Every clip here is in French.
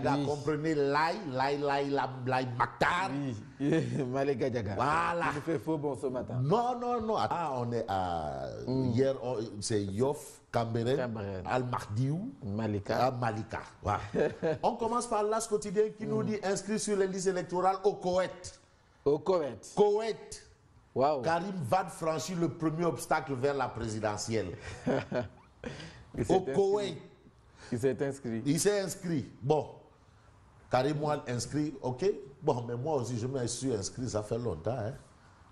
Oui. Comprenez l'ail, Maktar. Oui, Malik Gadiaga. Voilà. Il fait faux bon ce matin. Non. Ah, on est à... Hier, c'est Yoff, Cambérène, Cambérène. Al-Mahdiou, Malika. Malika. Voilà. On commence par l'As quotidien qui nous dit inscrit sur les listes électorales au Koweït. Au Koweït. Koweït. Waouh. Karim Wade franchit le premier obstacle vers la présidentielle. Il Au Koweït. Il s'est inscrit. Il s'est inscrit. Bon. Karim Wade inscrit, ok. Bon, mais moi aussi, je me suis inscrit, ça fait longtemps. Hein.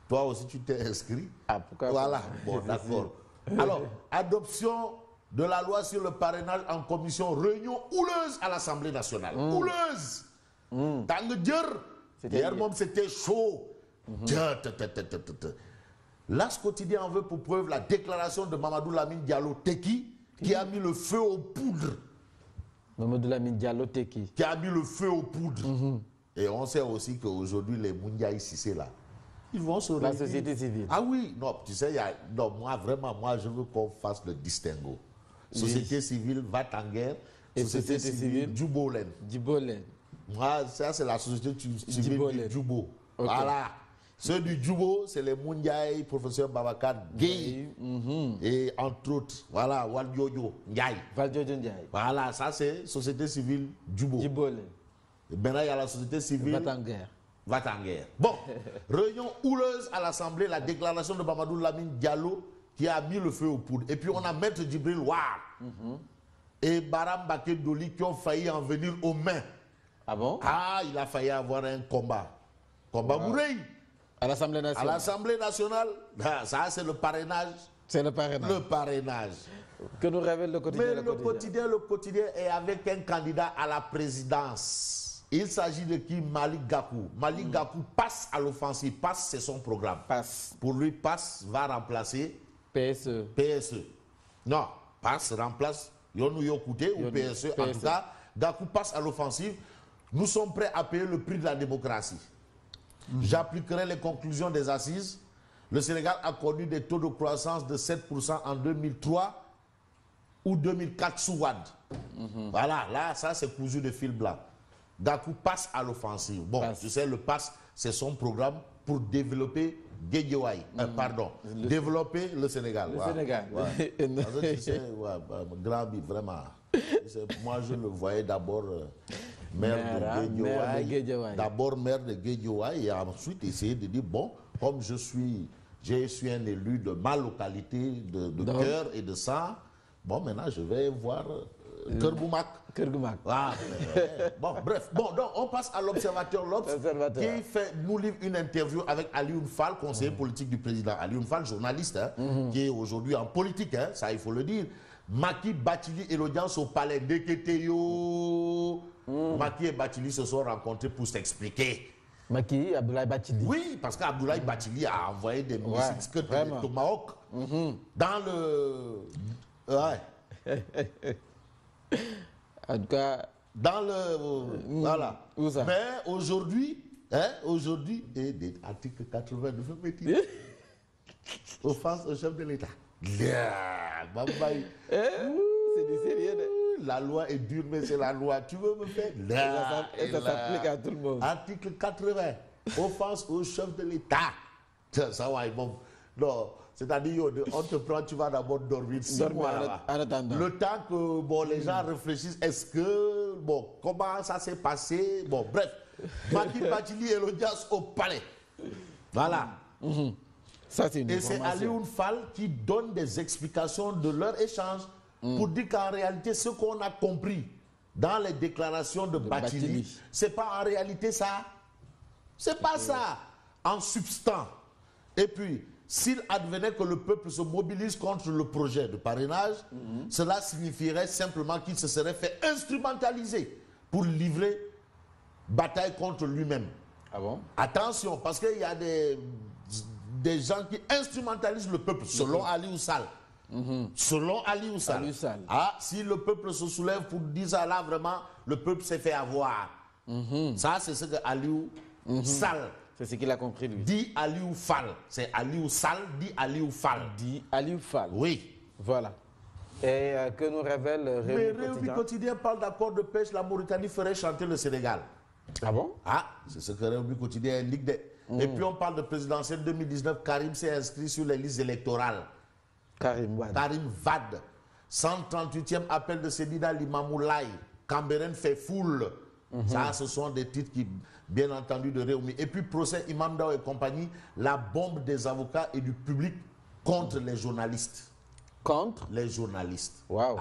Toi aussi, tu t'es inscrit. Ah, pourquoi Voilà, pas? bon, d'accord. Alors, adoption de la loi sur le parrainage en commission, réunion houleuse à l'Assemblée nationale. Houleuse. Dans le dur. Hier, même, c'était chaud. L'As quotidien en veut pour preuve la déclaration de Mamadou Lamine Diallo Teki, qui a mis le feu aux poudres. Mamadou Lamine Diallo Teki. Qui a mis le feu aux poudres. Et on sait aussi qu'aujourd'hui, les Moundiaï Sissé là, ils vont se La réunir. société civile. Ah oui, non, tu sais, non, moi, vraiment, moi, je veux qu'on fasse le distinguo. Société civile va en guerre, Et société civile, Djubolen. Djibolène. Moi, ça, c'est la société civile Djibolène. du Djubo. Ok. Voilà. Ceux du Djubo, c'est les Moundiaï, professeur Babacar Gueye. Et entre autres, voilà, Waldiodio Ndiaye. Valdiodio Ndiaye. Voilà, ça, c'est société civile Djubo. Djibolène. Et maintenant, il y a la société civile. Vatanguer. Va en guerre. Bon, réunion houleuse à l'Assemblée, la déclaration de Mamadou Lamine Diallo qui a mis le feu aux poudres. Et puis on a Maître Djibril War et Baram Baké Doli qui ont failli en venir aux mains. Ah bon? Ah, il a failli avoir un combat. Combat bourré. À l'Assemblée À nationale. l'Assemblée nationale, ah, ça c'est le parrainage. C'est le parrainage. Le parrainage. Que nous révèle le quotidien. Mais le quotidien est avec un candidat à la présidence. Il s'agit de qui? Malik Gakou. Malik Gakou passe à l'offensive. Passe, c'est son programme. Passe. Pour lui, passe va remplacer PSE. PSE. Non, passe remplace Yonou Yokouté ou PSE. En tout cas, Gakou passe à l'offensive. Nous sommes prêts à payer le prix de la démocratie. J'appliquerai les conclusions des assises. Le Sénégal a connu des taux de croissance de 7% en 2003 ou 2004 sous Wade. Voilà, là, ça c'est cousu de fil blanc. Gakou passe à l'offensive. Bon, tu sais, le passe, c'est son programme pour développer Guédiouaï. Pardon, développer le Sénégal. Le Sénégal. Ouais. Parce que tu sais, grand bi, vraiment. Moi, je le voyais d'abord maire de Guédiouaï. D'abord maire de Guédiouaï et ensuite essayer de dire, bon, comme je suis un élu de ma localité, de cœur et de sang, bon, maintenant, je vais voir Kerboumak. Ah, bon, bref. Bon, donc on passe à l'Observateur. L'Observateur qui nous livre une interview avec Alioune Fall, conseiller politique du président. Alioune Fall, journaliste, hein, qui est aujourd'hui en politique, hein, ça il faut le dire. Macky, Bathily et l'audience au palais d'Eketeyo. Macky et Bathily se sont rencontrés pour s'expliquer. Macky, Abdoulaye Bathily. Oui, parce qu'Abdoulaye Bathily a envoyé des missiles de Tomahawk dans le... Ouais. En tout cas, dans le... voilà. Où ça? Mais aujourd'hui, article 80 de Féméti, offense au chef de l'État. C'est du sérieux. La loi est dure, mais c'est la loi. Tu veux me faire? Et ça s'applique à tout le monde. Article 80, offense au chef de l'État. Ça va, bon. Non. C'est-à-dire, on te prend, tu vas d'abord dormir 6 mois là-bas. Le temps que bon, les gens réfléchissent, est-ce que, bon, comment ça s'est passé? Bon, bref. Macky, Bathily et l'audience au palais. Voilà. Ça, c'est une et c'est Alioune Fall qui donne des explications de leur échange pour dire qu'en réalité, ce qu'on a compris dans les déclarations de Bathily, c'est pas en réalité ça. C'est pas ça. En substance. Et puis, s'il advenait que le peuple se mobilise contre le projet de parrainage, cela signifierait simplement qu'il se serait fait instrumentaliser pour livrer bataille contre lui-même. Ah bon? Attention, parce qu'il y a des gens qui instrumentalisent le peuple, selon Aliou Sall. Selon Aliou Sall. Ah, si le peuple se soulève pour dire ça là, vraiment, le peuple s'est fait avoir. Ça, c'est ce que Aliou Sall. C'est ce qu'il a compris, lui. Dit Aliou Fall. C'est Aliou Sall, dit Aliou Fall. Dit Aliou Fall. Oui. Voilà. Et que nous révèle Rewmi Quotidien parle d'accord de pêche, la Mauritanie ferait chanter le Sénégal. Ah bon? Ah, c'est ce que Rewmi Quotidien indique. Et puis on parle de présidentielle 2019, Karim s'est inscrit sur les listes électorales. Karim Wade. 138e appel de Sedina Limamoulaye. Cambérène fait foule. Ça, ce sont des titres qui, bien entendu, de Rewmi. Et puis procès Imam Ndao et compagnie, la bombe des avocats et du public contre les journalistes. Contre les journalistes. Waouh.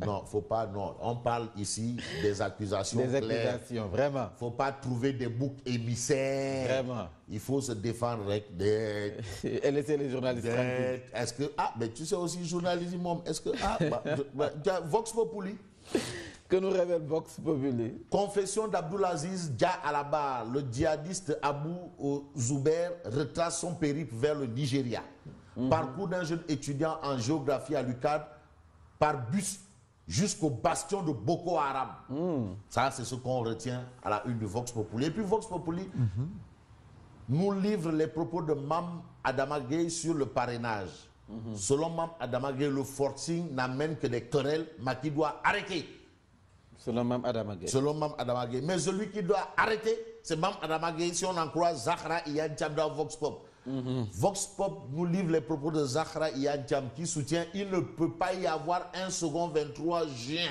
Non, faut pas, non. On parle ici des accusations claires. Des accusations, vraiment. Faut pas trouver des boucs émissaires. Vraiment. Il faut se défendre avec et laisser les journalistes tranquilles. Est-ce que, mais tu sais aussi, journalisme, est-ce que, Vox Populi. Que nous révèle Vox Populi. Confession d'Abdoulaziz Dia Alaba, le djihadiste Abou Zouber retrace son périple vers le Nigeria. Parcours d'un jeune étudiant en géographie à l'UCAD par bus jusqu'au bastion de Boko Haram. Ça, c'est ce qu'on retient à la une de Vox Populi. Et puis Vox Populi nous livre les propos de Mam Adama Gueye sur le parrainage. Selon Mam Adama Gueye, le forcing n'amène que des querelles, mais qui doit arrêter. Selon Mam Adama Gueye. Selon Mam Adama Gueye. Mais celui qui doit arrêter, c'est Mam Adama Gueye, si on en croit Zahra Iyane dans Vox Pop. Vox Pop nous livre les propos de Zahra Iyane qui soutient il ne peut pas y avoir un second 23 juin.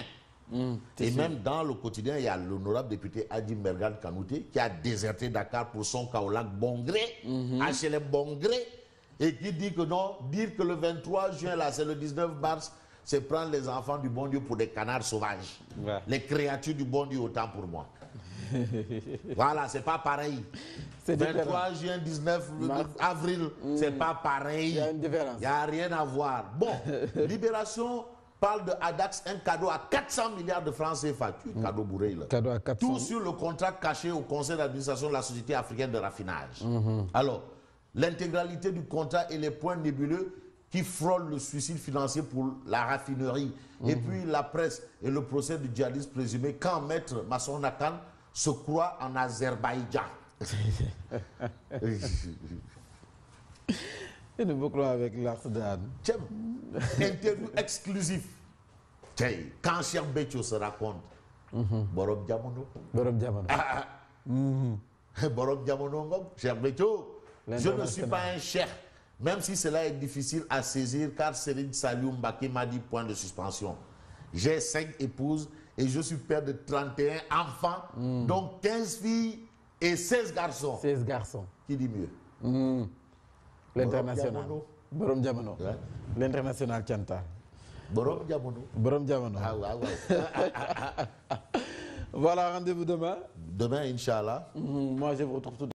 Et même dans le quotidien, il y a l'honorable député Adi Mergan Kanouté qui a déserté Dakar pour son Kaolack bon gré, HLM bon gré, et qui dit que non, dire que le 23 juin, là, c'est le 19 mars, c'est prendre les enfants du bon Dieu pour des canards sauvages. Ouais. Les créatures du bon Dieu, autant pour moi. Voilà, c'est pas pareil. 23 juin, 19 avril, c'est pas pareil. Il y a une différence. Il n'y a rien à voir. Bon, Libération parle de Adax, un cadeau à 400 milliards de francs CFA. Cadeau bourré, là. Cadeau à 400. Tout sur le contrat caché au conseil d'administration de la Société africaine de raffinage. Alors, l'intégralité du contrat et les points nébuleux qui frôlent le suicide financier pour la raffinerie. Et puis la presse et le procès du djihadiste présumé quand maître Masson Nakan se croit en Azerbaïdjan. Et nous bouclons avec l'Arsdan. Interview exclusif. Quand Cheikh Béthio se raconte, Borom Diamono. Borom Diamono. Borom Diamono, Cheikh Béthio. Je ne suis pas un cheikh, même si cela est difficile à saisir, car Serigne Saliou Mbacké m'a dit point de suspension. J'ai 5 épouses et je suis père de 31 enfants, donc 15 filles et 16 garçons. 16 garçons. Qui dit mieux? L'international. Borom Diamono. Ouais. L'international Tianta. Borom Diamono. Borom Diamono. Ah ouais. Voilà, rendez-vous demain. Demain, Inch'Allah. Moi, je vous retrouve tout